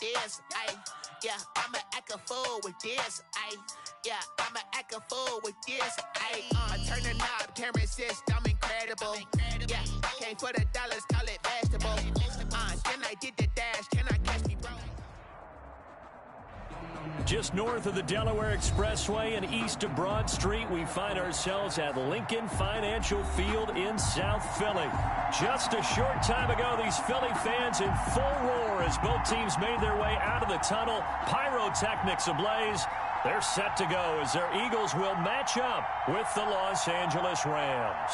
this. Yeah, I'ma act a fool with this. Yeah, I'ma act a fool with this. I turn the knob, camera system incredible. Yeah, came for the dollars, call it vegetable. Then I did the dash, can I catch me, bro? Just north of the Delaware Expressway and east of Broad Street, we find ourselves at Lincoln Financial Field in South Philly. Just a short time ago, these Philly fans in full roar as both teams made their way out of the tunnel. Pyrotechnics ablaze. They're set to go as their Eagles will match up with the Los Angeles Rams.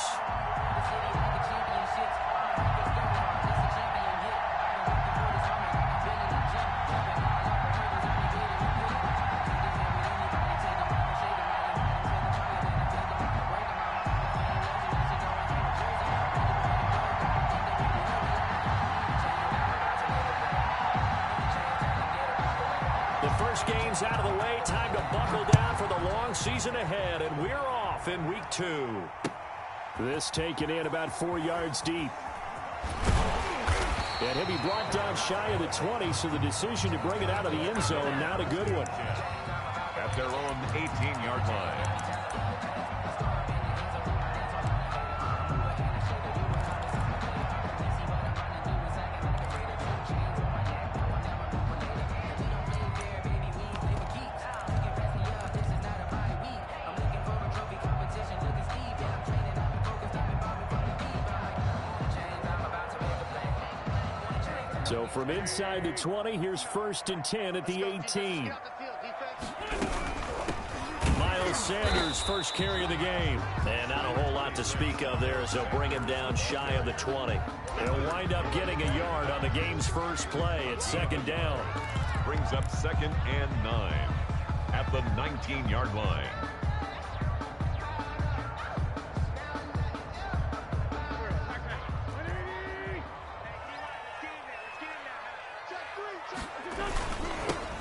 Game's out of the way. Time to buckle down for the long season ahead, and we're off in week 2. This taken in about 4 yards deep. And he'll be brought down shy of the 20, so the decision to bring it out of the end zone, not a good one. At their own 18-yard line. So from inside the 20, here's 1st and 10 at the 18. Miles Sanders, first carry of the game. And not a whole lot to speak of there as they'll bring him down shy of the 20. He'll wind up getting a yard on the game's first play at 2nd down. Brings up 2nd and 9 at the 19-yard line.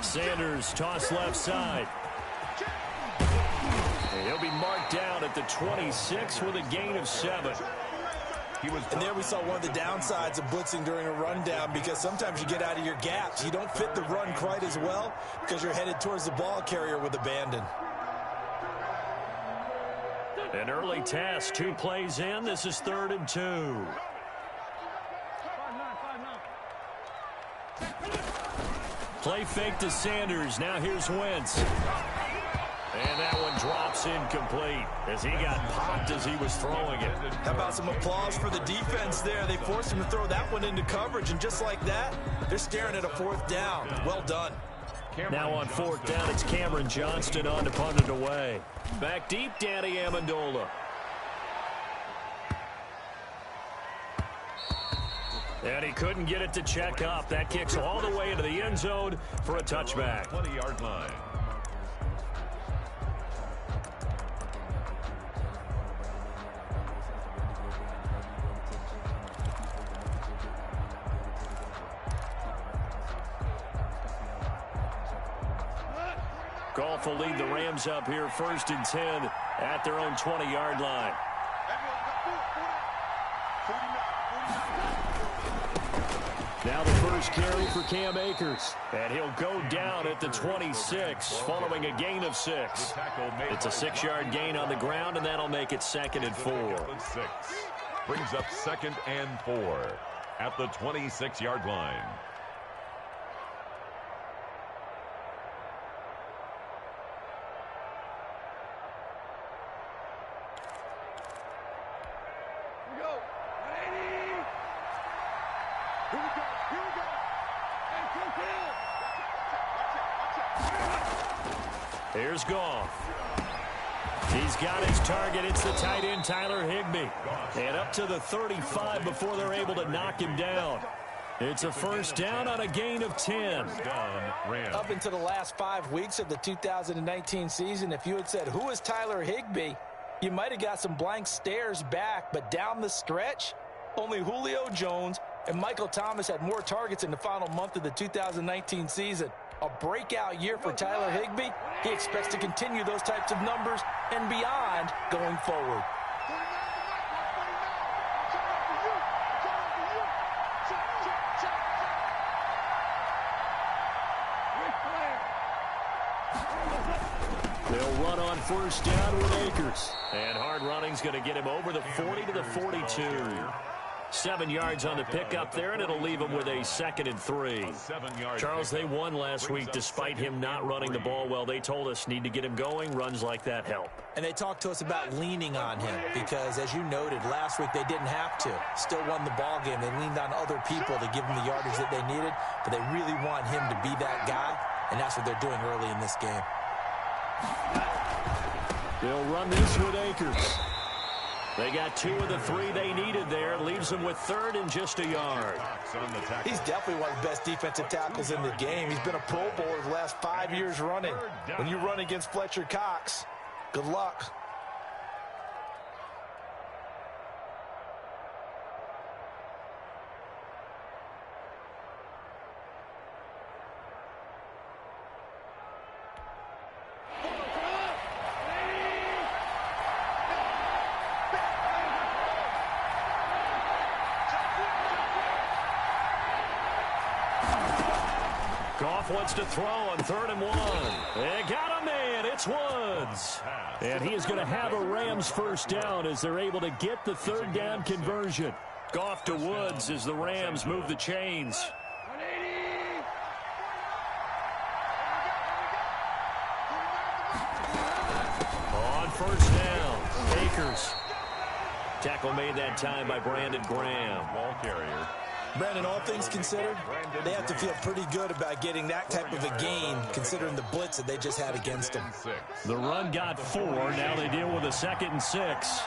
Sanders toss left side. He'll be marked down at the 26 with a gain of 7. And there we saw one of the downsides of blitzing during a rundown, because sometimes you get out of your gaps. You don't fit the run quite as well because you're headed towards the ball carrier with abandon. An early task, 2 plays in. This is 3rd and 2. Play fake to Sanders. Now here's Wentz. And that one drops incomplete as he got popped as he was throwing it. How about some applause for the defense there? They forced him to throw that one into coverage, and just like that, they're staring at a 4th down. Well done. Now on 4th down, it's Cameron Johnston on to punt it away. Back deep, Danny Amendola. And he couldn't get it to check up. That kicks all the way into the end zone for a touchback. 20-yard line. Goff will lead the Rams up here 1st and 10 at their own 20-yard line. Now the first carry for Cam Akers. And he'll go down at the 26 following a gain of 6. It's a 6-yard gain on the ground, and that'll make it 2nd and 4. Brings up 2nd and 4 at the 26-yard line. Here's Goff. He's got his target. It's the tight end, Tyler Higbee. And up to the 35 before they're able to knock him down. It's a 1st down on a gain of 10. Up into the last 5 weeks of the 2019 season, if you had said, who is Tyler Higbee, you might have got some blank stares back. But down the stretch, only Julio Jones and Michael Thomas had more targets in the final month of the 2019 season. A breakout year for Tyler Higbee. He expects to continue those types of numbers and beyond going forward. They'll run on first down with Akers. And hard running's going to get him over the 40 to the 42. 7 yards on the pickup there, and it'll leave him with a 2nd and 3. Charles, they won last week despite him not running the ball well. They told us need to get him going. Runs like that help. And they talked to us about leaning on him because, as you noted, last week they didn't have to. Still won the ball game. They leaned on other people to give them the yardage that they needed, but they really want him to be that guy, and that's what they're doing early in this game. They'll run this with Akers. They got 2 of the 3 they needed there. Leaves them with 3rd and just a yard. He's definitely one of the best defensive tackles in the game. He's been a Pro Bowler the last 5 years running. When you run against Fletcher Cox, good luck. Goff wants to throw on 3rd and 1. They got a man. It's Woods. And he is going to have a Rams first down as they're able to get the 3rd down conversion. Goff to Woods as the Rams move the chains. On first down, Akers. Tackle made that time by Brandon Graham. Ball carrier. Brandon, all things considered, they have to feel pretty good about getting that type of a gain, considering the blitz that they just had against them. The run got 4. Now they deal with a 2nd and 6.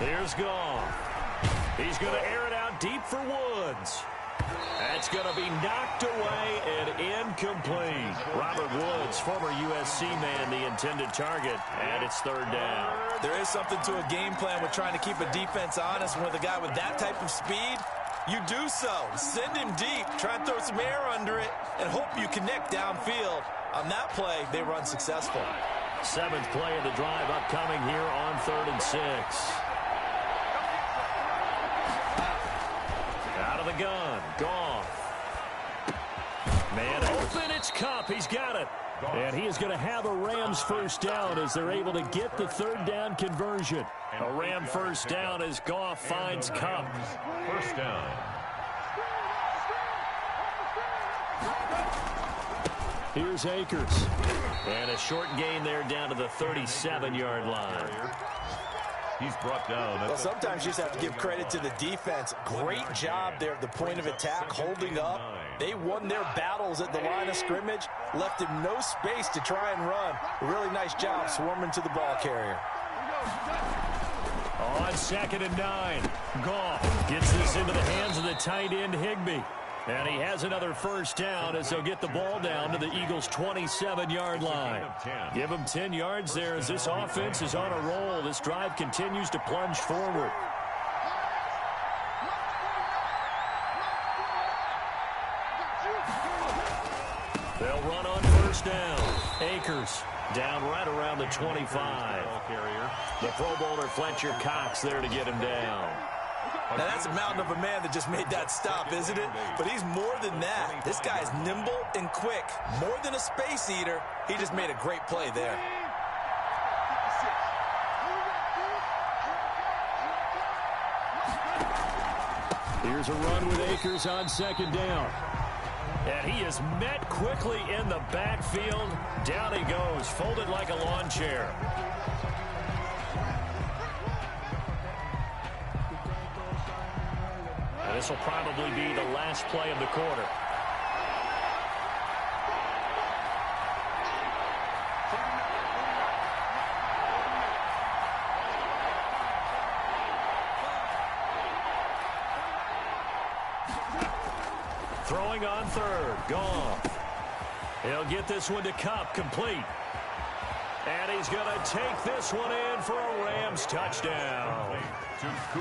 Here's Goff. He's going to air it out deep for Woods. That's going to be knocked away and incomplete. Robert Woods, former USC man, the intended target, and it's 3rd down. There is something to a game plan with trying to keep a defense honest. With a guy with that type of speed, you do so. Send him deep, try and throw some air under it, and hope you connect downfield. On that play, they run successful. 7th play of the drive upcoming here on 3rd and 6. Out of the gun, Goff. Man open, it's Kupp. He's got it. And he is going to have a Rams first down as they're able to get the 3rd down conversion. A Ram first down as Goff finds Kupp. First down. Here's Akers. And a short gain there down to the 37-yard line. He's brought down. Well, sometimes you just have to give credit to the defense. Great job there at the point of attack, holding up. They won their battles at the line of scrimmage, left him no space to try and run. A really nice job swarming to the ball carrier. On 2nd and 9, Goff gets this into the hands of the tight end Higbee. And he has another first down as they'll get the ball down to the Eagles' 27-yard line. Give them 10 yards there as this offense is on a roll. This drive continues to plunge forward. They'll run on first down. Akers down right around the 25. The Pro Bowler Fletcher Cox there to get him down. Now, that's a mountain of a man that just made that stop, isn't it? But he's more than that. This guy's nimble and quick. More than a space eater, he just made a great play there. Here's a run with Akers on 2nd down. And he is met quickly in the backfield. Down he goes, folded like a lawn chair. And this will probably be the last play of the quarter. Throwing on 3rd, Goff. He'll get this one to Kupp, complete. And he's going to take this one in for a Rams touchdown.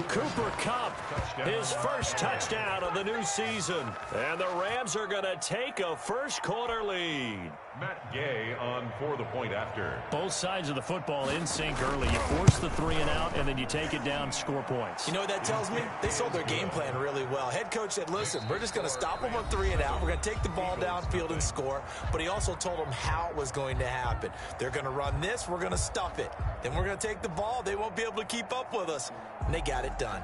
Cooper Kupp, his first touchdown of the new season. And the Rams are going to take a first-quarter lead. Matt Gay on for the point after. Both sides of the football in sync early. You force the 3-and-out, and then you take it down, score points. You know what that tells me? They sold their game plan really well. Head coach said, listen, we're just going to stop them on 3-and-out. We're going to take the ball downfield and score. But he also told them how it was going to happen. They're going to run this. We're going to stuff it. Then we're going to take the ball. They won't be able to keep up with us. And they got it done.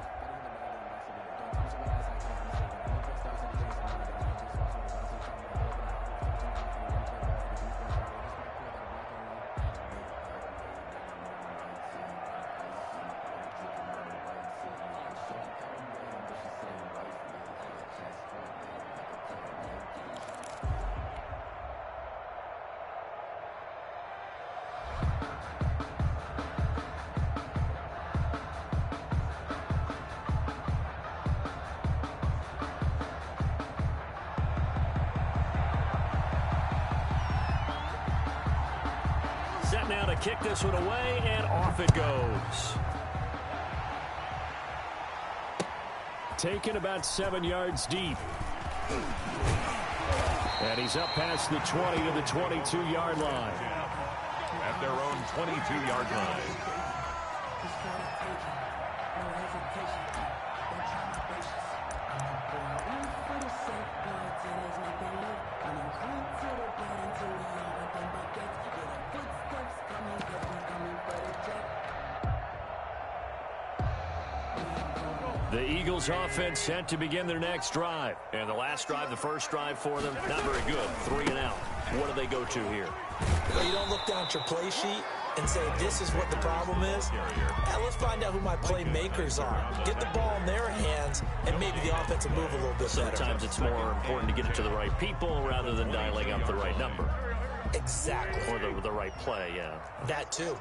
Set now to kick this one away, and off it goes. Taken about 7 yards deep. And he's up past the 20 to the 22-yard line. At their own 22-yard line. The Eagles offense set to begin their next drive. And the last drive, the first drive for them, not very good. 3-and-out. What do they go to here? Well, you don't look down at your play sheet and say, this is what the problem is. Let's find out who my playmakers are. Get the ball in their hands, and maybe the offense will move a little bit better. Sometimes it's more important to get it to the right people rather than dialing up the right number. Exactly. Or the right play, yeah. That too.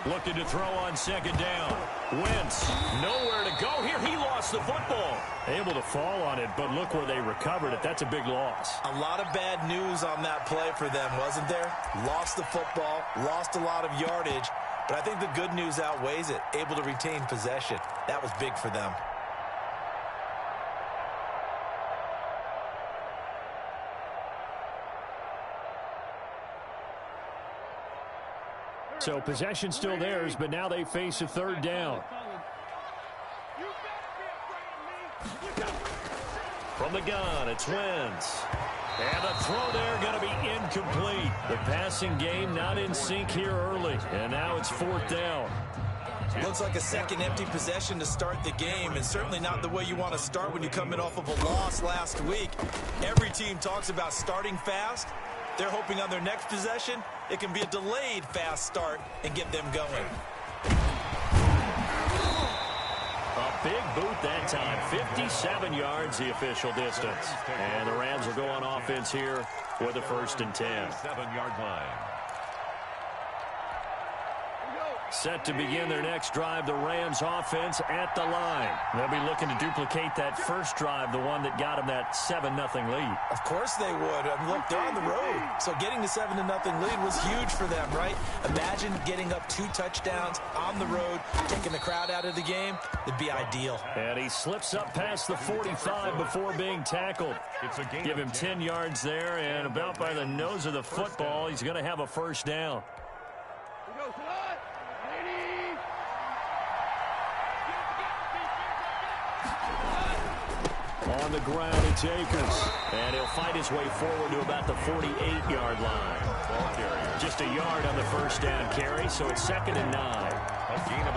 Looking to throw on second down. Wentz, nowhere to go here. He lost the football. Able to fall on it, but look where they recovered it. That's a big loss. A lot of bad news on that play for them, wasn't there? Lost the football, lost a lot of yardage, but I think the good news outweighs it. Able to retain possession. That was big for them. So possession still theirs, but now they face a third down. From the gun, it's Wentz. And the throw there going to be incomplete. The passing game not in sync here early. And now it's fourth down. Looks like a second empty possession to start the game, and certainly not the way you want to start when you're coming off of a loss last week. Every team talks about starting fast. They're hoping on their next possession, it can be a delayed fast start and get them going. A big boot that time. 57 yards the official distance. And the Rams will go on offense here with a 1st and 10. 7-yard line. Set to begin their next drive, the Rams offense at the line. They'll be looking to duplicate that first drive, the one that got them that 7-0 lead. Of course they would. I mean, look, they're on the road. So getting the 7-0 lead was huge for them, right? Imagine getting up 2 touchdowns on the road, taking the crowd out of the game. It'd be ideal. And he slips up past the 45 before being tackled. Give him 10 yards there, and about by the nose of the football, he's going to have a first down. On the ground, it's Akers. And he'll fight his way forward to about the 48-yard line. Just a yard on the first down carry, so it's 2nd and 9.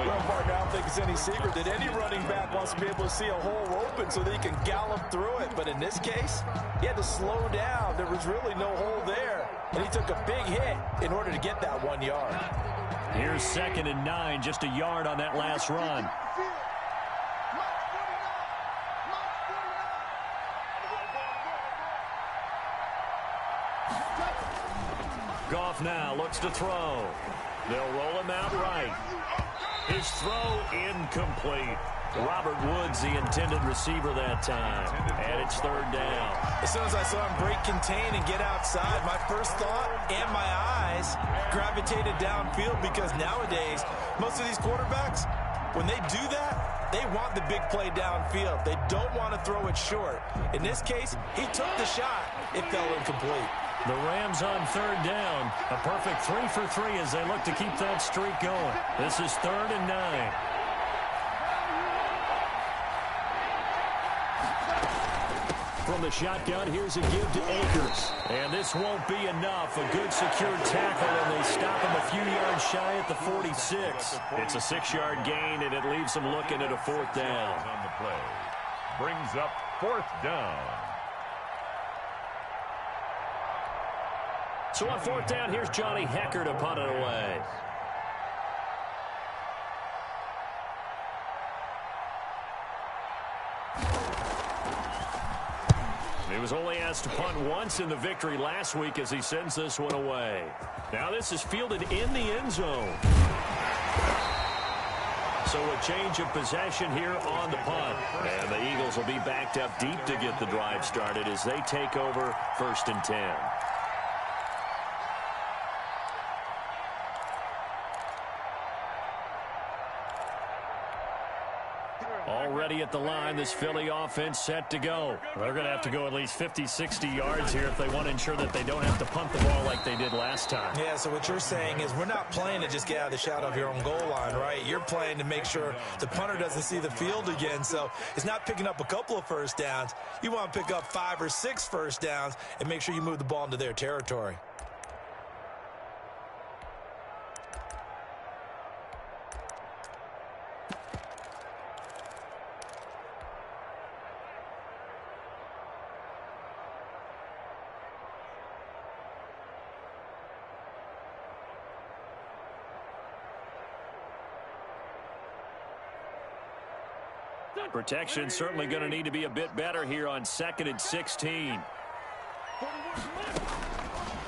Well, partner, I don't think it's any secret that any running back wants to be able to see a hole open so that he can gallop through it. But in this case, he had to slow down. There was really no hole there. And he took a big hit in order to get that 1 yard. Here's 2nd and 9, just a yard on that last run. Goff now looks to throw. They'll roll him out right. His throw incomplete. Robert Woods, the intended receiver that time. And it's third down. As soon as I saw him break contain and get outside, my first thought and my eyes gravitated downfield, because nowadays, most of these quarterbacks, when they do that, they want the big play downfield. They don't want to throw it short. In this case, he took the shot. It fell incomplete. The Rams on third down. A perfect 3 for 3 as they look to keep that streak going. This is 3rd and 9. From the shotgun, here's a give to Akers. And this won't be enough. A good secure tackle, and they stop him a few yards shy at the 46. It's a 6-yard gain, and it leaves them looking at a 4th down. On the play. Brings up 4th down. So on 4th down, here's Johnny Hecker to punt it away. He was only asked to punt once in the victory last week as he sends this one away. Now this is fielded in the end zone. So a change of possession here on the punt. And the Eagles will be backed up deep to get the drive started as they take over 1st and 10. Already at the line, this Philly offense set to go. They're going to have to go at least 50, 60 yards here if they want to ensure that they don't have to punt the ball like they did last time. Yeah, so what you're saying is we're not playing to just get out of the shadow of your own goal line, right? You're playing to make sure the punter doesn't see the field again. So it's not picking up a couple of first downs. You want to pick up 5 or 6 first downs and make sure you move the ball into their territory. Protection certainly going to need to be a bit better here on 2nd and 16.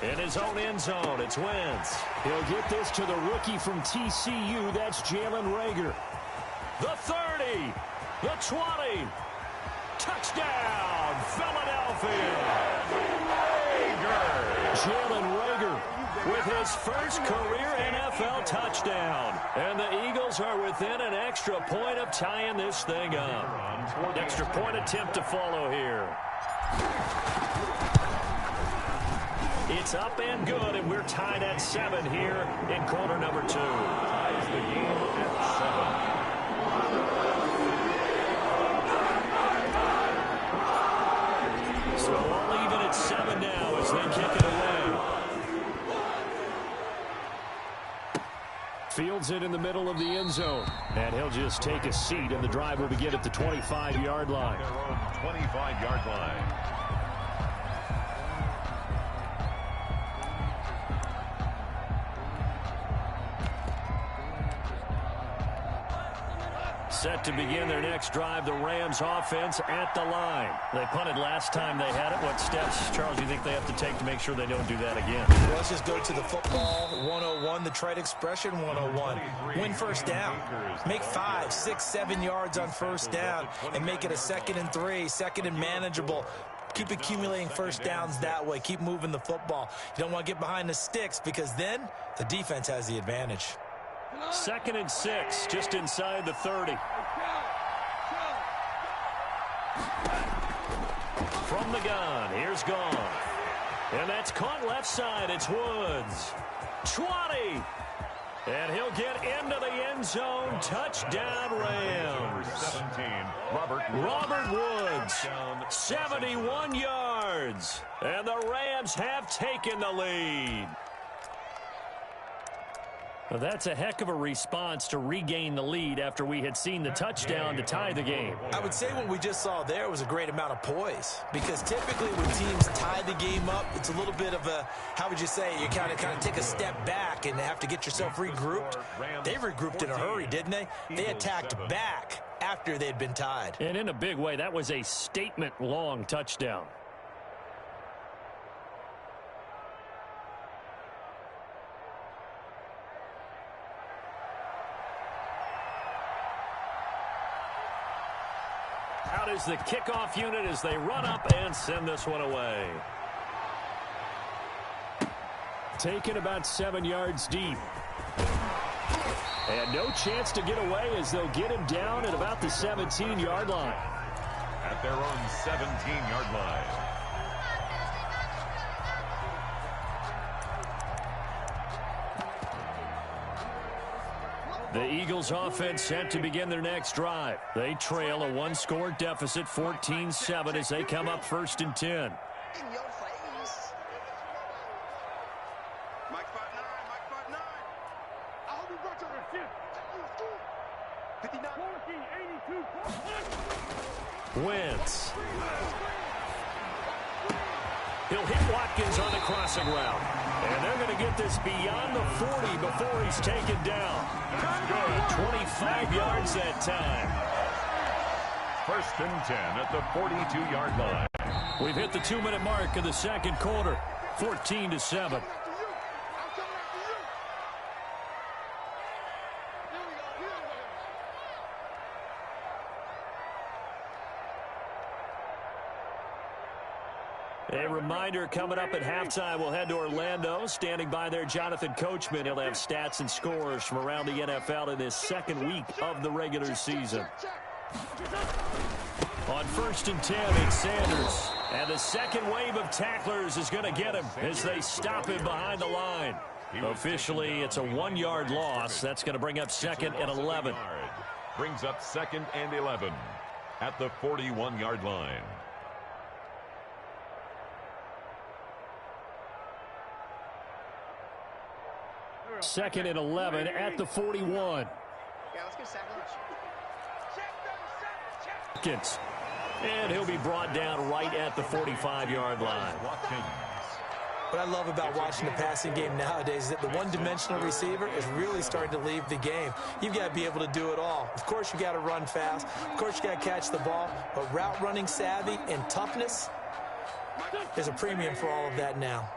In his own end zone, it's Wentz. He'll get this to the rookie from TCU. That's Jalen Reagor. The 30, the 20. Touchdown, Philadelphia. Jalen Reagor with his first career NFL touchdown. And the Eagles are within an extra point of tying this thing up. Extra point attempt to follow here. It's up and good, and we're tied at 7 here in quarter number 2. Ties the game at 7. So all even at 7 now as they kick it away. Fields it in the middle of the end zone. And he'll just take a seat, and the drive will begin at the 25-yard line. 25-yard line. Set to begin their next drive, the Rams offense at the line. They punted last time they had it. What steps, Charles, do you think they have to take to make sure they don't do that again? Well, let's just go to the football 101, the trite expression 101. Win first down. Make 5, 6, 7 yards on first down and make it a 2nd and 3, 2nd and manageable. Keep accumulating first downs that way. Keep moving the football. You don't want to get behind the sticks because then the defense has the advantage. 2nd and 6, just inside the 30. From the gun, here's Gone. And that's caught left side. It's Woods. 20. And he'll get into the end zone. Touchdown, Rams. 17, Robert Woods, 71 yards. And the Rams have taken the lead. Well, that's a heck of a response to regain the lead after we had seen the touchdown to tie the game. I would say what we just saw there was a great amount of poise, because typically when teams tie the game up, it's a little bit of a, how would you say, you kind of take a step back and have to get yourself regrouped. They regrouped in a hurry, didn't they? They attacked back after they'd been tied. And in a big way, that was a statement-long touchdown. Out is the kickoff unit as they run up and send this one away. Taken about 7 yards deep. And no chance to get away as they'll get him down at about the 17-yard line. At their own 17-yard line. The Eagles offense set to begin their next drive. They trail a one-score deficit, 14-7, as they come up 1st and 10. In your face. Mike 5'9", I hope you brought your receipt. 59. 14, 82. Wentz. He'll hit Watkins on the crossing route. And they're going to get this beyond the 40 before he's taken down. 25 yards that time. 1st and 10 at the 42-yard line. We've hit the 2-minute mark of the second quarter. 14-7. A reminder, coming up at halftime, we'll head to Orlando. Standing by there, Jonathan Coachman. He'll have stats and scores from around the NFL in this second week of the regular season. On 1st and 10, it's Sanders. And the second wave of tacklers is going to get him as they stop him behind the line. Officially, it's a 1-yard loss. That's going to bring up 2nd and 11. Brings up 2nd and 11 at the 41-yard line. Second and 11 at the 41. Yeah, let's get sacked. Watkins. And he'll be brought down right at the 45-yard line. What I love about watching the passing game nowadays is that the one-dimensional receiver is really starting to leave the game. You've got to be able to do it all. Of course, you got to run fast. Of course, you got to catch the ball. But route running savvy and toughness, there's a premium for all of that now.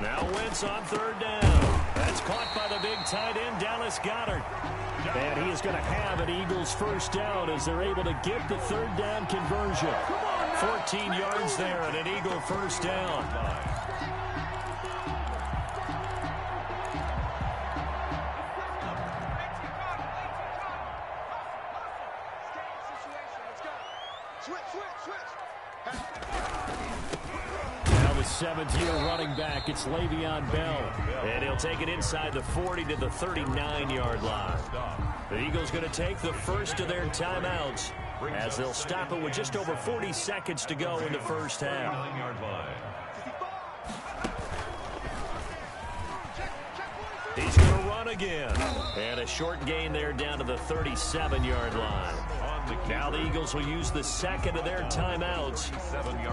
Now Wentz on 3rd down. That's caught by the big tight end, Dallas Goedert. And he is going to have an Eagles 1st down as they're able to get the 3rd down conversion. 14 yards there and an Eagle 1st down. Now the 7th-year running back, it's Le'Veon Bell. And he'll take it inside the 40 to the 39-yard line. The Eagles going to take the first of their timeouts as they'll stop it with just over 40 seconds to go in the first half. He's going to run again. And a short gain there down to the 37-yard line. Now the Eagles will use the second of their timeouts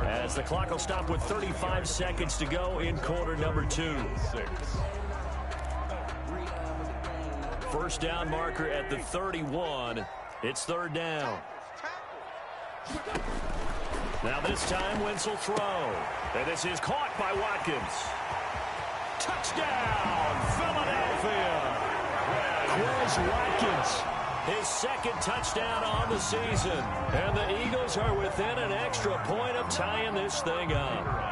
as the clock will stop with 35 seconds to go in quarter number 2. First down marker at the 31. It's 3rd down. Now this time Wentz will throw. And this is caught by Watkins. Touchdown, Philadelphia. Quez Watkins, his 2nd touchdown on the season. And the Eagles are within an extra point of tying this thing up.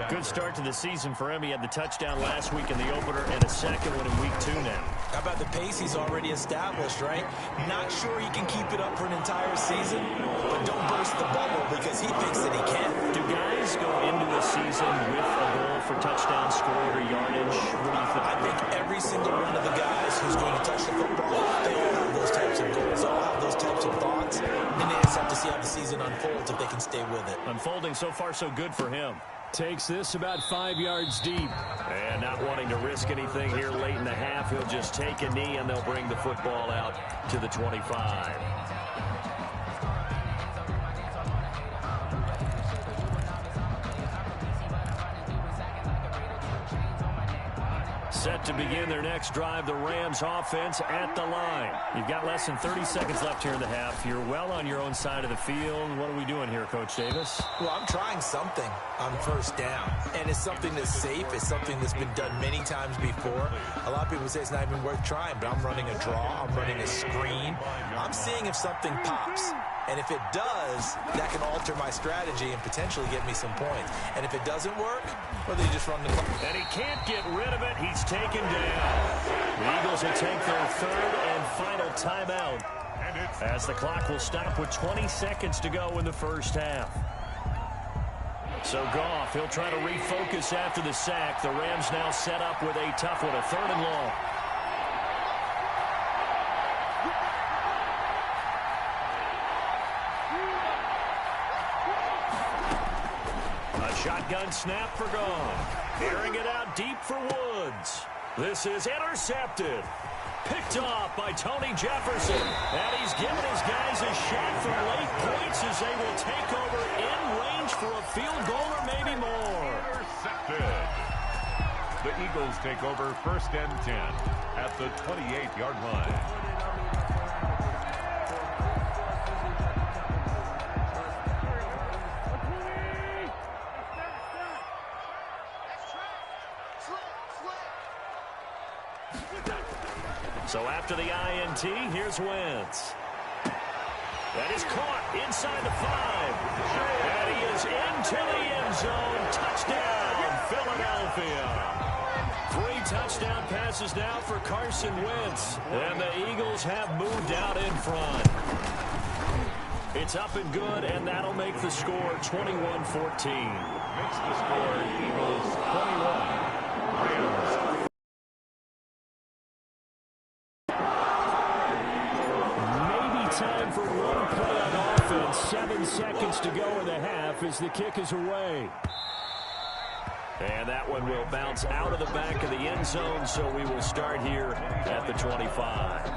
Good start to the season for him. He had the touchdown last week in the opener and a second one in week 2 now. How about the pace he's already established, right? Not sure he can keep it up for an entire season, but don't burst the bubble because he thinks that he can. Do guys go into a season with a goal for touchdown scored or yardage? What do you think? I think every single one of the guys who's going to touch the football, they all have those types of goals, they all have those types of thoughts, and they just have to see how the season unfolds if they can stay with it. Unfolding so far so good for him. Takes this about 5 yards deep. And not wanting to risk anything here late in the half, he'll just take a knee and they'll bring the football out to the 25. Set to begin their next drive, the Rams offense at the line. You've got less than 30 seconds left here in the half. You're well on your own side of the field. What are we doing here, Coach Davis? Well, I'm trying something on first down, and it's something that's safe. It's something that's been done many times before. A lot of people say it's not even worth trying, but I'm running a draw. I'm running a screen. I'm seeing if something pops. And if it does, that can alter my strategy and potentially get me some points. And if it doesn't work, well, then you just run the clock. And he can't get rid of it. He's taken down. The Eagles will take their third and final timeout as the clock will stop with 20 seconds to go in the first half. So Goff, he'll try to refocus after the sack. The Rams now set up with a tough one, a 3rd and long. Shotgun snap for Goff. Airing it out deep for Woods. This is intercepted. Picked off by Tony Jefferson. And he's given his guys a shot for late points as they will take over in range for a field goal or maybe more. Intercepted. The Eagles take over 1st and 10 at the 28-yard line. So after the INT, here's Wentz. That is caught inside the 5. And he is into the end zone. Touchdown, Philadelphia. 3 touchdown passes now for Carson Wentz. And the Eagles have moved out in front. It's up and good, and that'll make the score 21-14. Makes the score Eagles 21. Rams. Time for one play on offense. 7 seconds to go in the half as the kick is away. And that one will bounce out of the back of the end zone, so we will start here at the 25.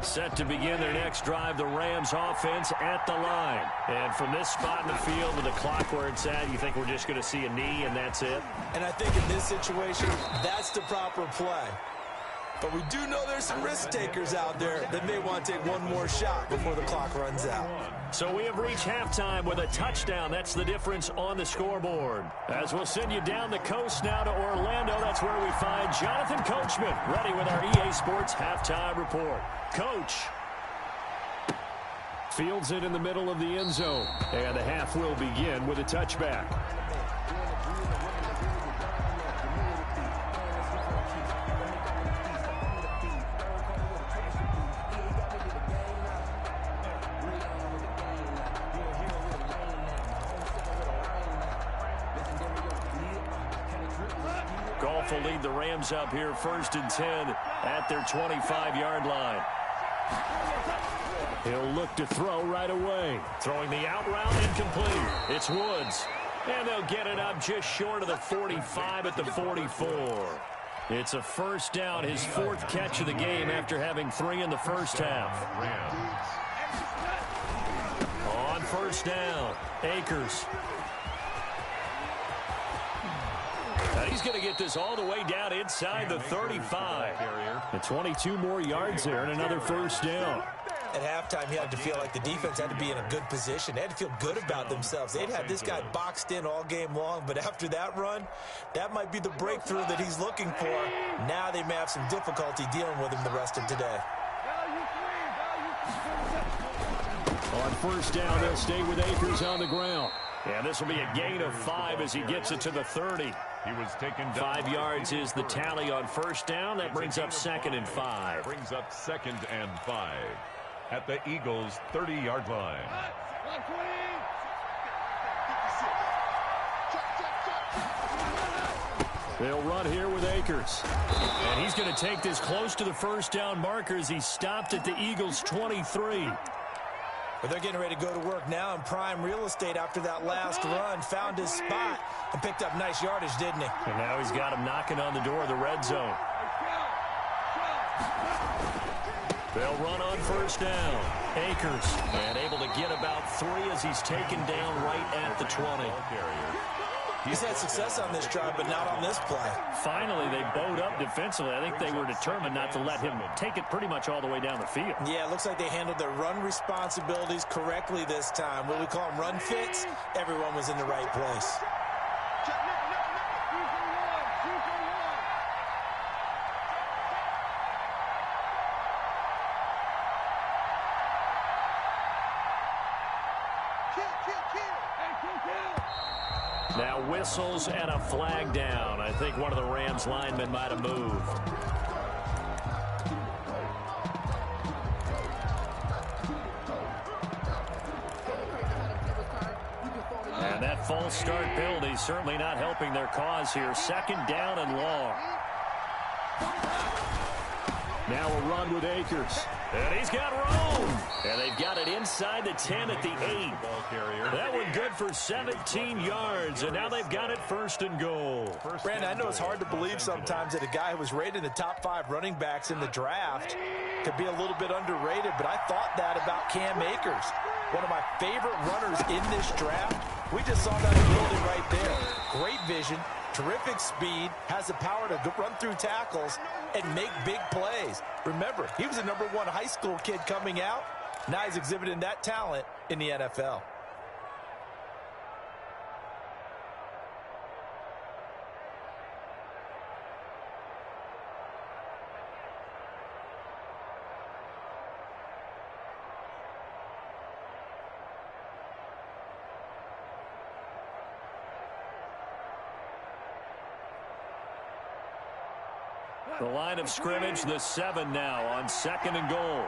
Set to begin their next drive, the Rams offense at the line. And from this spot in the field with the clock where it's at, you think we're just going to see a knee and that's it? And I think in this situation, that's the proper play. But we do know there's some risk takers out there that may want to take one more shot before the clock runs out. So we have reached halftime with a touchdown. That's the difference on the scoreboard. As we'll send you down the coast now to Orlando, that's where we find Jonathan Coachman, ready with our EA Sports halftime report. Coach. Fields it in the middle of the end zone. And the half will begin with a touchback. Goff will lead the Rams up here 1st and 10 at their 25-yard line. He'll look to throw right away. Throwing the out route incomplete. It's Woods. And they'll get it up just short of the 45 at the 44. It's a 1st down, his 4th catch of the game after having 3 in the first half. On 1st down, Akers. And he's going to get this all the way down inside the 35. And 22 more yards there and another 1st down. At halftime, he had to feel like the defense had to be in a good position. They had to feel good about themselves. They'd had this guy boxed in all game long, but after that run, that might be the breakthrough that he's looking for. Now they may have some difficulty dealing with him the rest of today. On 1st down, they'll stay with Akers on the ground. And this will be a gain of 5 as he gets it to the 30. He was taken down. 5 yards is the tally on 1st down. That brings up 2nd and 5. Brings up 2nd and 5 at the Eagles' 30-yard line. They'll run here with Akers. And he's going to take this close to the 1st down marker as he stopped at the Eagles' 23. But they're getting ready to go to work now in prime real estate after that last run. Found his spot and picked up nice yardage, didn't he? And now he's got him knocking on the door of the red zone. They'll run on first down. Akers, and able to get about 3 as he's taken down right at the 20. He's had success on this drive, but not on this play. Finally, they bowed up defensively. I think they were determined not to let him take it pretty much all the way down the field. Yeah, it looks like they handled their run responsibilities correctly this time. What we call them run fits, everyone was in the right place. Now whistles and a flag down. I think one of the Rams linemen might have moved. And that false start penalty certainly not helping their cause here. Second down and long. Now a run with Akers. And he's got room. And they've got it inside the 10 at the 8. That one good for 17 yards. And now they've got it first and goal. Brandon, I know it's hard to believe sometimes that a guy who was rated in the top 5 running backs in the draft could be a little bit underrated, but I thought that about Cam Akers. One of my favorite runners in this draft. We just saw that ability right there. Great vision, terrific speed, has the power to run through tackles and make big plays. Remember, he was a number 1 high school kid coming out. Now he's exhibiting that talent in the NFL. The line of scrimmage, the 7 now on second and goal.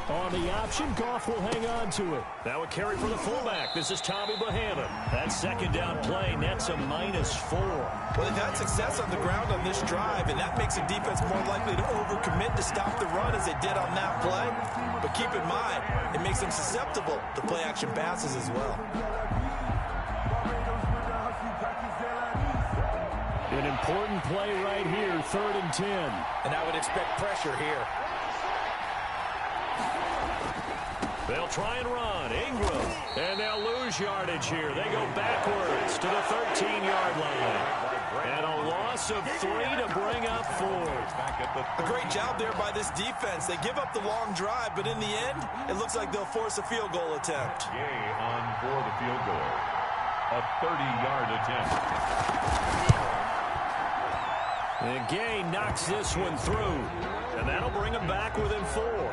On the option, Goff will hang on to it. Now a carry for the fullback. This is Tommy Bohannon. That second down play nets a -4. Well, they've had success on the ground on this drive, and that makes a defense more likely to overcommit to stop the run as they did on that play. But keep in mind, it makes them susceptible to play-action passes as well. An important play right here, 3rd and 10. And I would expect pressure here. They'll try and run. Ingram. And they'll lose yardage here. They go backwards to the 13-yard line. And a loss of 3 to bring up 4. A great job there by this defense. They give up the long drive, but in the end, it looks like they'll force a field goal attempt. Gay on for the field goal. A 30-yard attempt. And Gay knocks this one through. And that'll bring them back within 4.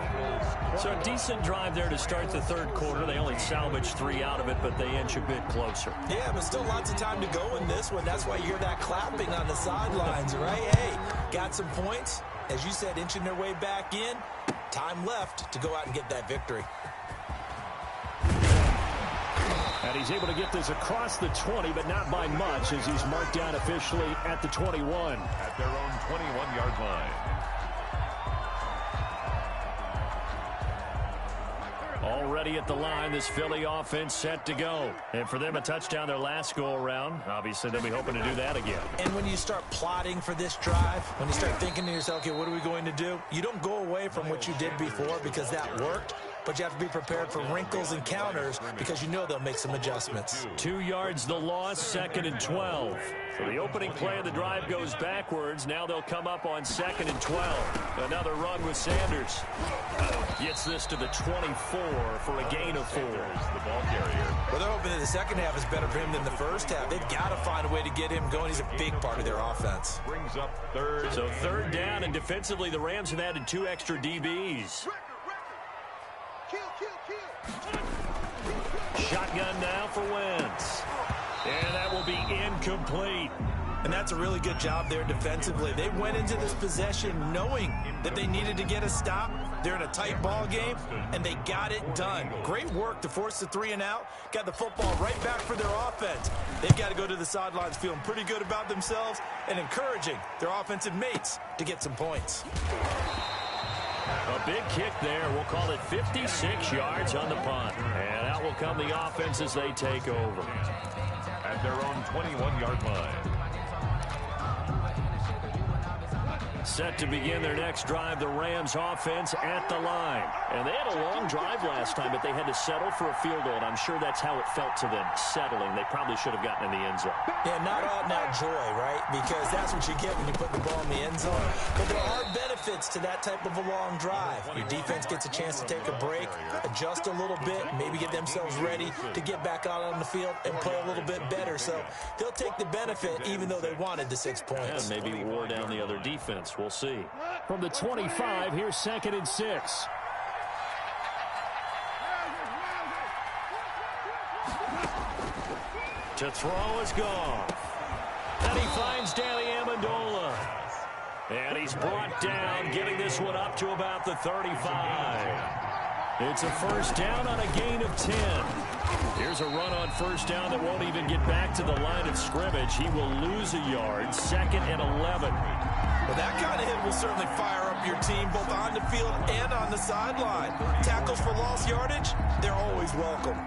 So a decent drive there to start the 3rd quarter. They only salvaged 3 out of it, but they inch a bit closer. Yeah, but still lots of time to go in this one. That's why you hear that clapping on the sidelines, right? Hey, got some points. As you said, inching their way back in. Time left to go out and get that victory. And he's able to get this across the 20, but not by much, as he's marked down officially at the 21. At their own 21-yard line. Already at the line, this Philly offense set to go. And for them, a touchdown their last go-around. Obviously, they'll be hoping to do that again. And when you start plotting for this drive, when you start thinking to yourself, okay, what are we going to do? You don't go away from what you did before because that worked. But you have to be prepared for wrinkles and counters because you know they'll make some adjustments. 2 yards the loss, 2nd and 12. So the opening play of the drive goes backwards. Now they'll come up on 2nd and 12. Another run with Sanders. Gets this to the 24 for a gain of 4. The ball carrier. Well, they're hoping that the second half is better for him than the first half. They've got to find a way to get him going. He's a big part of their offense. Brings up 3rd. So 3rd down, and defensively, the Rams have added 2 extra DBs. Shotgun now for Wentz. And that will be incomplete. And that's a really good job there defensively. They went into this possession knowing that they needed to get a stop. They're in a tight ball game, and they got it done. Great work to force the 3 and out. Got the football right back for their offense. They've got to go to the sidelines feeling pretty good about themselves and encouraging their offensive mates to get some points. A big kick there. We'll call it 56 yards on the punt. And out will come the offense as they take over. At their own 21-yard line. Set to begin their next drive, the Rams offense at the line. And they had a long drive last time, but they had to settle for a field goal, and I'm sure that's how it felt to them, settling. They probably should have gotten in the end zone. Yeah, not out-and-out joy, right? Because that's what you get when you put the ball in the end zone. But there are benefits to that type of a long drive. Your defense gets a chance to take a break, adjust a little bit, maybe get themselves ready to get back out on the field and play a little bit better. So they'll take the benefit even though they wanted the 6 points. And maybe wore down the other defense. We'll see. From the 25, here's 2nd and 6. To throw is Goff. And he finds Danny Amendola. And he's brought down, getting this one up to about the 35. It's a first down on a gain of 10. Here's a run on first down that won't even get back to the line of scrimmage. He will lose a yard, 2nd and 11. Well, that kind of hit will certainly fire up your team both on the field and on the sideline. Tackles for lost yardage, they're always welcome.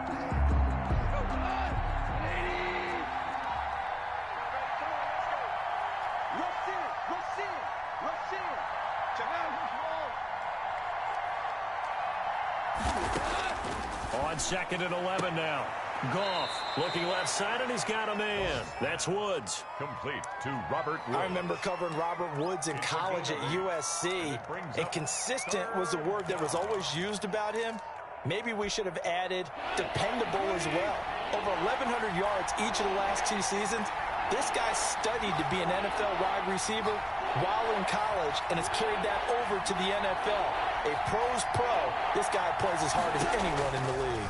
On 2nd and 11 now. Goff looking left side, and he's got a man. That's Woods. Complete to Robert Woods. I remember covering Robert Woods in college at USC, and consistent was the word that was always used about him. Maybe we should have added dependable as well. Over 1,100 yards each of the last 2 seasons. This guy studied to be an NFL wide receiver while in college and has carried that over to the NFL. A pro's pro. This guy plays as hard as anyone in the league.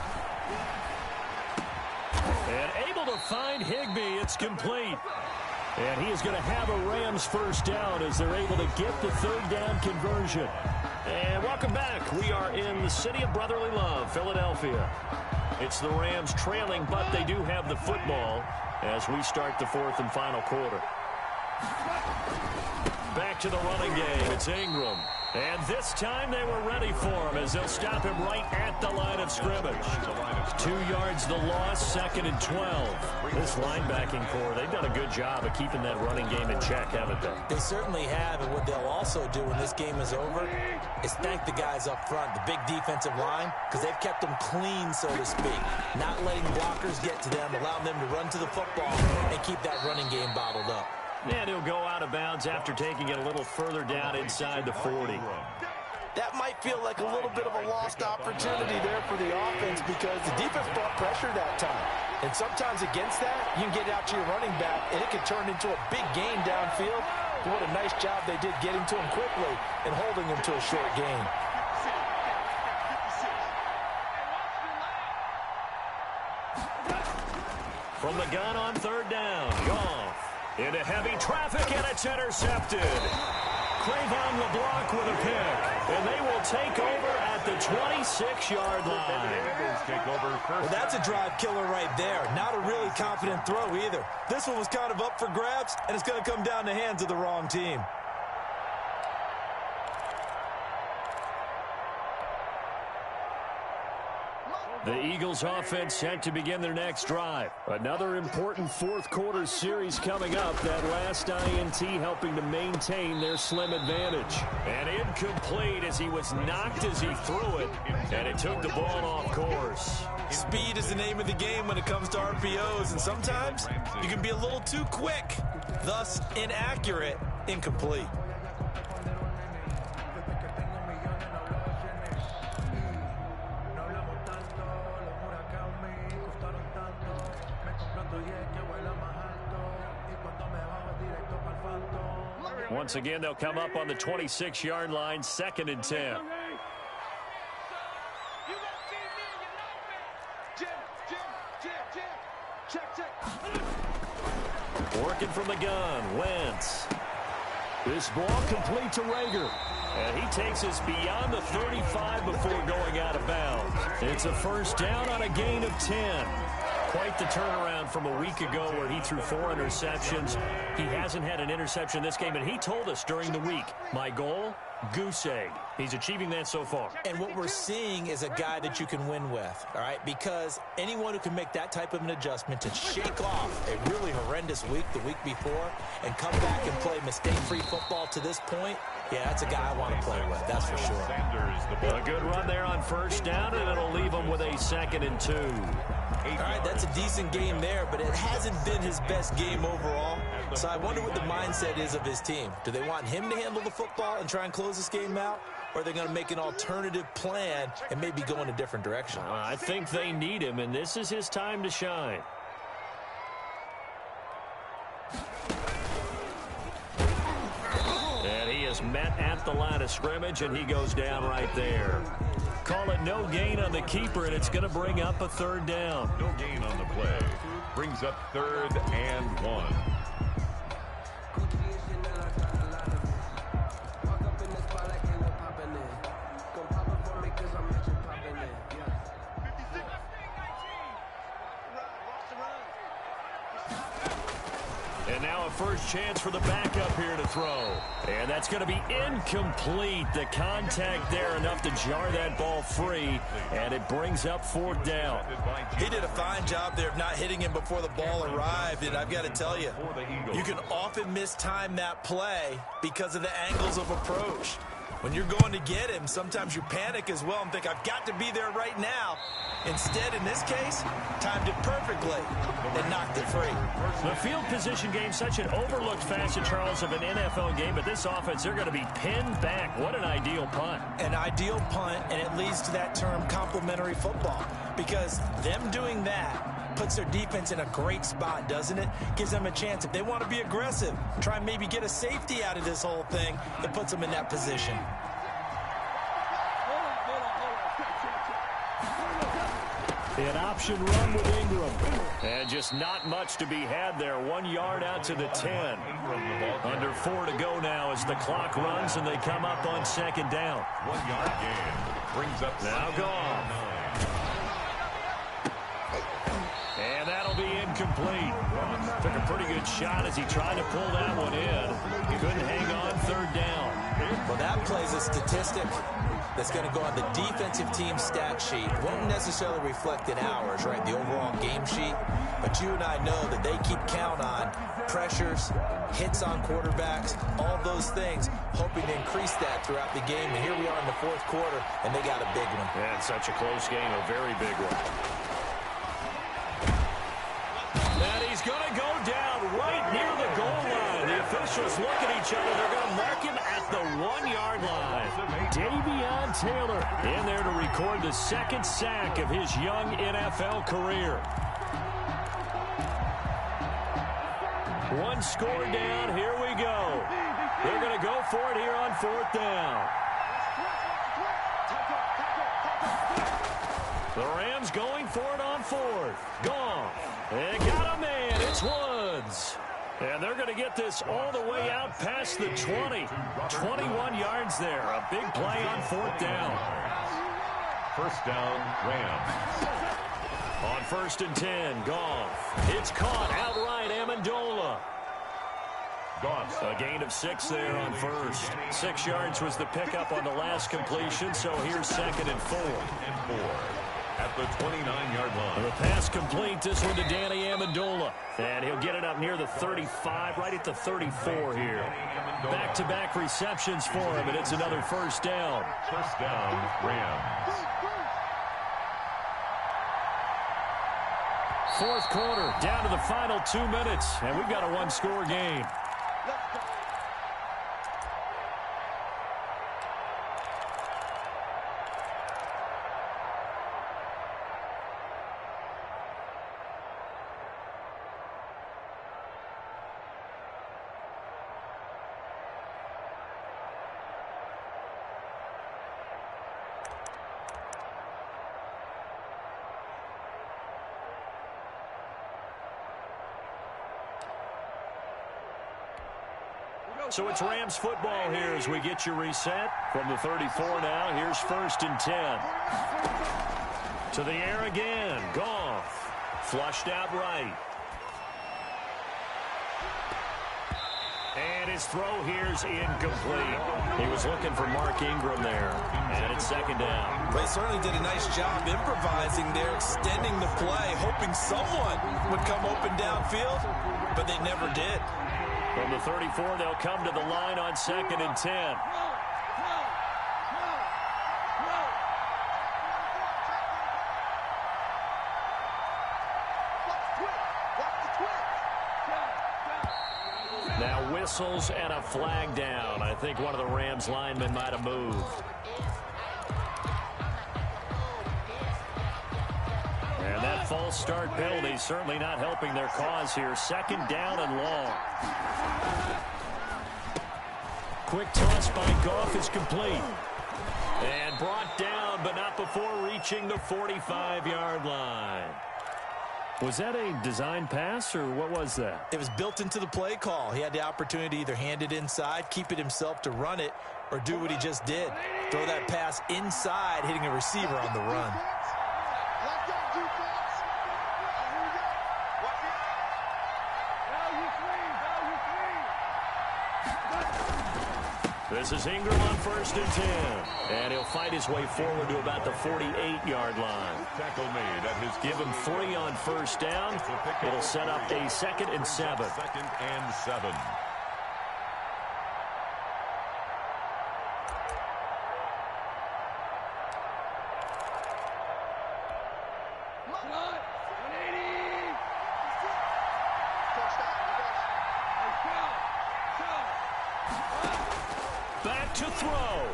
And able to find Higbee. It's complete. And he is going to have a Rams first down as they're able to get the 3rd down conversion. And welcome back. We are in the city of brotherly love, Philadelphia. It's the Rams trailing, but they do have the football as we start the 4th and final quarter. Back to the running game. It's Ingram. And this time they were ready for him as they'll stop him right at the line of scrimmage. 2 yards the loss, 2nd and 12. This linebacking core, they've done a good job of keeping that running game in check, haven't they? They certainly have, and what they'll also do when this game is over is thank the guys up front, the big defensive line, because they've kept them clean, so to speak. Not letting blockers get to them, allowing them to run to the football and keep that running game bottled up. And he'll go out of bounds after taking it a little further down inside the 40. That might feel like a little bit of a lost opportunity there for the offense because the defense brought pressure that time. And sometimes against that, you can get out to your running back, and it can turn into a big gain downfield. But what a nice job they did getting to him quickly and holding him to a short gain. From the gun on 3rd down, Goff into heavy traffic, and it's intercepted. Crayvon LeBlanc with a pick, and they will take over at the 26-yard line. Well, that's a drive killer right there. Not a really confident throw either. This one was kind of up for grabs, and it's going to come down the hands of the wrong team. The Eagles offense set to begin their next drive. Another important 4th quarter series coming up. That last INT helping to maintain their slim advantage. And incomplete as he was knocked as he threw it. And it took the ball off course. Speed is the name of the game when it comes to RPOs. And sometimes you can be a little too quick. Thus, inaccurate, incomplete. Once again, they'll come up on the 26-yard line, 2nd and 10. Working from the gun, Wentz. This ball complete to Rager. And he takes us beyond the 35 before going out of bounds. It's a first down on a gain of 10. Quite the turnaround from a week ago where he threw 4 interceptions. He hasn't had an interception this game, and he told us during the week, my goal, goose egg. He's achieving that so far. And what we're seeing is a guy that you can win with, all right? Because anyone who can make that type of an adjustment to shake off a really horrendous week the week before and come back and play mistake-free football to this point, yeah, that's a guy I want to play with, that's for sure. A good run there on first down, and it'll leave him with a 2nd and 2. All right, that's a decent game there, but it hasn't been his best game overall. So I wonder what the mindset is of his team. Do they want him to handle the football and try and close this game out? Or are they going to make an alternative plan and maybe go in a different direction? I think they need him, and this is his time to shine. And he is met at the line of scrimmage, and he goes down right there. Call it no gain on the keeper, and it's going to bring up a 3rd down. No gain on the play. Brings up 3rd and 1. And now a first chance for the backup here to throw. And that's going to be incomplete. The contact there enough to jar that ball free, and it brings up 4th down. He did a fine job there of not hitting him before the ball arrived, and I've got to tell you, you can often mistime that play because of the angles of approach. When you're going to get him, sometimes you panic as well and think, I've got to be there right now. Instead, in this case, timed it perfectly and knocked it free. The field position game, such an overlooked facet, Charles, of an NFL game, but this offense, they're going to be pinned back. What an ideal punt. An ideal punt, and it leads to that term complementary football, because them doing that puts their defense in a great spot, doesn't it? Gives them a chance. If they want to be aggressive, try and maybe get a safety out of this whole thing, it puts them in that position. An option run with Ingram. And just not much to be had there. 1 yard out to the 10. Under 4 to go now as the clock runs and they come up on 2nd down. 1 yard gain. Brings up now gone. And that'll be incomplete. Took a pretty good shot as he tried to pull that one in. Couldn't hang on. 3rd down. Well, that plays a statistic that's going to go on the defensive team stat sheet. Won't necessarily reflect in ours, right, the overall game sheet. But you and I know that they keep count on pressures, hits on quarterbacks, all those things, hoping to increase that throughout the game. And here we are in the 4th quarter, and they got a big one. Yeah, it's such a close game, a very big one. And he's going to go down right near the goal line. The officials look at each other. They're going to mark him at the 1 yard line. Davion Taylor in there to record the 2nd sack of his young NFL career. 1 score down. Here we go. They're going to go for it here on 4th down. The Rams going for it on 4th. Gone. They got a man. It's Woods. And they're going to get this all the way out past the 20. 21 yards there. A big play on 4th down. First down, Rams. On 1st and 10, Goff. It's caught outright, Amendola. Goff. A gain of 6 there on 1st. 6 yards was the pickup on the last completion, so here's 2nd and 4. At the 29-yard line. The pass complete, this one to Danny Amendola. And he'll get it up near the 35, right at the 34 here. Back-to-back receptions for him, and it's another first down. First down, Rams. 4th quarter, down to the final 2 minutes, and we've got a 1-score game. So it's Rams football here as we get you reset. From the 34 now, here's 1st and 10. To the air again. Goff. Flushed out right. And his throw here's incomplete. He was looking for Mark Ingram there. And it's second down. They certainly did a nice job improvising there, extending the play, hoping someone would come open downfield, but they never did. From the 34, they'll come to the line on 2nd and 10. Now whistles and a flag down. I think one of the Rams linemen might have moved. And that false start penalty certainly not helping their cause here. 2nd down and long. Quick toss by Goff is complete. And brought down, but not before reaching the 45-yard line. Was that a design pass, or what was that? It was built into the play call. He had the opportunity to either hand it inside, keep it himself to run it, or do what he just did. Throw that pass inside, hitting a receiver on the run. This is Ingram on 1st and 10. And he'll fight his way forward to about the 48-yard line. Tackle made at his Give him 3 on 1st down. It'll set up a 2nd and 7. 2nd and 7. Back to throw.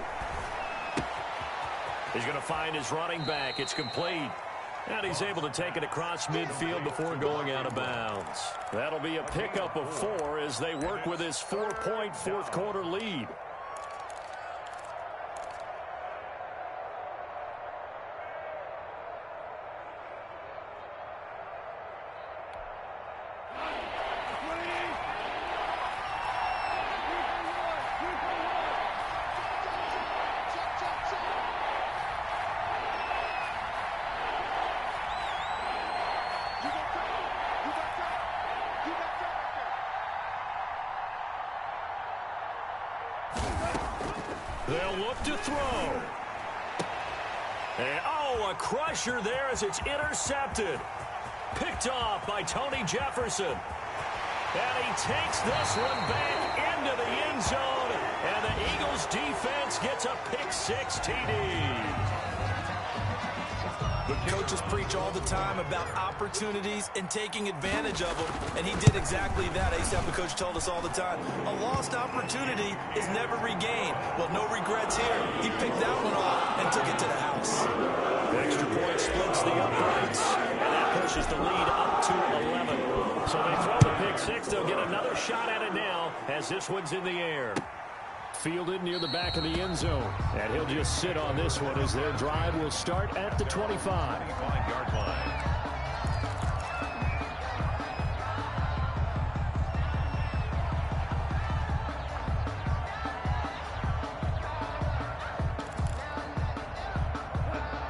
He's going to find his running back. It's complete. And he's able to take it across midfield before going out of bounds. That'll be a pickup of 4 as they work with his 4-point fourth-quarter lead. They'll look to throw. And, a crusher there as it's intercepted. Picked off by Tony Jefferson. And he takes this one back into the end zone. And the Eagles defense gets a pick-6 TD. The coaches preach all the time about opportunities and taking advantage of them, and he did exactly that. I used to have the coach told us all the time, a lost opportunity is never regained. Well, no regrets here. He picked that one off and took it to the house. The extra point splits the uprights, and that pushes the lead up to 11. So they throw the pick-6. They'll get another shot at it now as this one's in the air. Fielded near the back of the end zone. And he'll just sit on this one as their drive will start at the 25-yard line.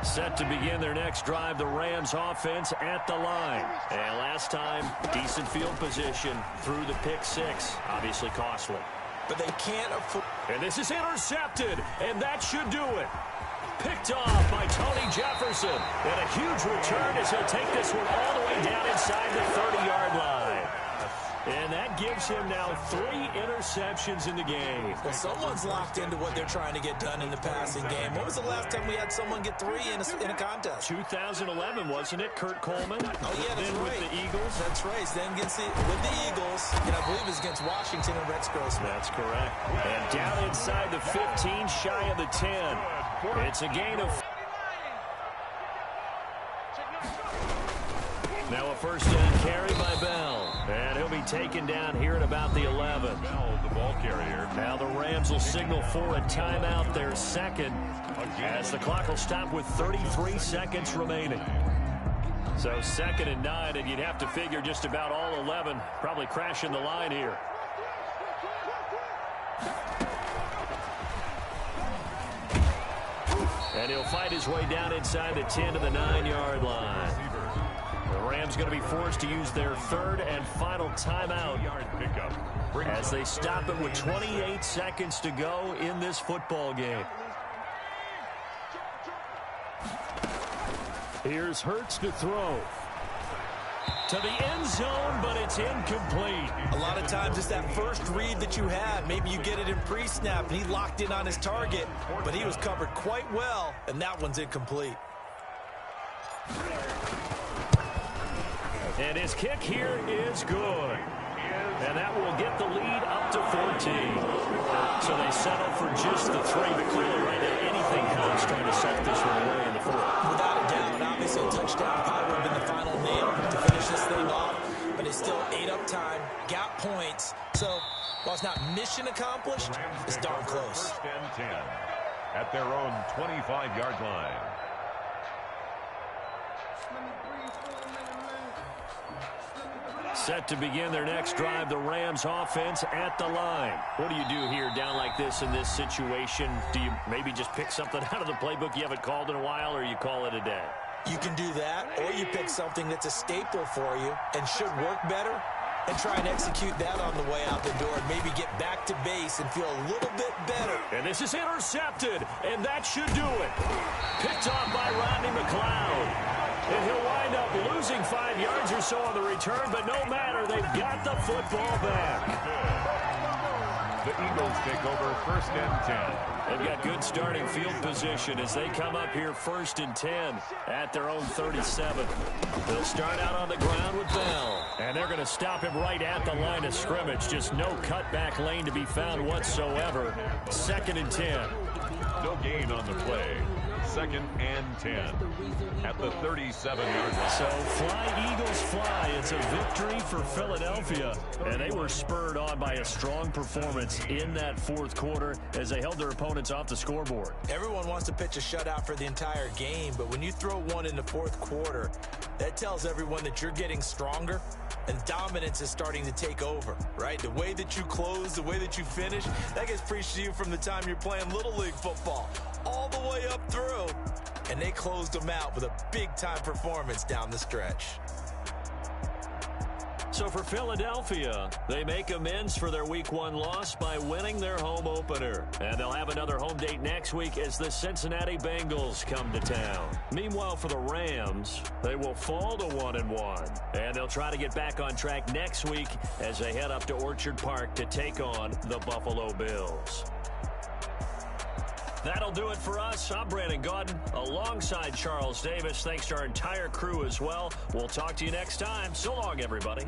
Set to begin their next drive, the Rams offense at the line. And last time, decent field position through the pick-6. Obviously costly. But they can't afford... And this is intercepted, and that should do it. Picked off by Tony Jefferson. And a huge return as he'll take this one all the way down inside the 30-yard line. And that gives him now 3 interceptions in the game. Well, someone's locked into what they're trying to get done in the passing game. When was the last time we had someone get 3 in a contest? 2011, wasn't it? Kurt Coleman. Oh, yeah, that's then right. With the Eagles. That's right. Then with the Eagles, and I believe it's against Washington and Rex Grossman. That's correct. And down inside the 15, shy of the 10. It's a gain of... Now a first down carry by Bell. And he'll be taken down here at about the 11. Bell, the ball carrier. Now the Rams will signal for a timeout, their second, as the clock will stop with 33 seconds remaining. So 2nd and 9, and you'd have to figure just about all 11 probably crashing the line here. And he'll fight his way down inside the 10 to the 9-yard line. The Rams going to be forced to use their 3rd and final timeout. Yard pickup. as they stop it with 28 seconds to go in this football game. Here's Hurts to throw. To the end zone, but it's incomplete. A lot of times it's that first read that you have. Maybe you get it in pre-snap, and he locked in on his target, but he was covered quite well, and that one's incomplete. And his kick here is good. And that will get the lead up to 14. So they settle for just the 3, but clearly right now anything counts trying to set this one away in the 4th. Without a doubt, obviously a touchdown probably would have been the final nail to finish this thing off, but it's still ate up time, got points. So while it's not mission accomplished, it's darn close. First and 10 at their own 25-yard line. Set to begin their next drive, the Rams offense at the line. What do you do here down like this in this situation? Do you maybe just pick something out of the playbook you haven't called in a while, or you call it a day? You can do that, or you pick something that's a staple for you and should work better and try and execute that on the way out the door and maybe get back to base and feel a little bit better. And this is intercepted, and that should do it. Picked off by Rodney McLeod. And he'll wind up losing 5 yards or so on the return, but no matter, they've got the football back. The Eagles take over first and 10. They've got good starting field position as they come up here first and 10 at their own 37. They'll start out on the ground with Bell. And they're going to stop him right at the line of scrimmage. Just no cutback lane to be found whatsoever. 2nd and 10. No gain on the play. 2nd and 10 at the 37-yard line. So fly, Eagles, fly. It's a victory for Philadelphia. And they were spurred on by a strong performance in that 4th quarter as they held their opponents off the scoreboard. Everyone wants to pitch a shutout for the entire game, but when you throw one in the 4th quarter, that tells everyone that you're getting stronger and dominance is starting to take over, right? The way that you close, the way that you finish, that gets preached to you from the time you're playing Little League football all the way up through. And they closed them out with a big-time performance down the stretch. So for Philadelphia, they make amends for their Week 1 loss by winning their home opener. And they'll have another home date next week as the Cincinnati Bengals come to town. Meanwhile, for the Rams, they will fall to 1-1. And they'll try to get back on track next week as they head up to Orchard Park to take on the Buffalo Bills. That'll do it for us. I'm Brandon Gaudin alongside Charles Davis. Thanks to our entire crew as well. We'll talk to you next time. So long, everybody.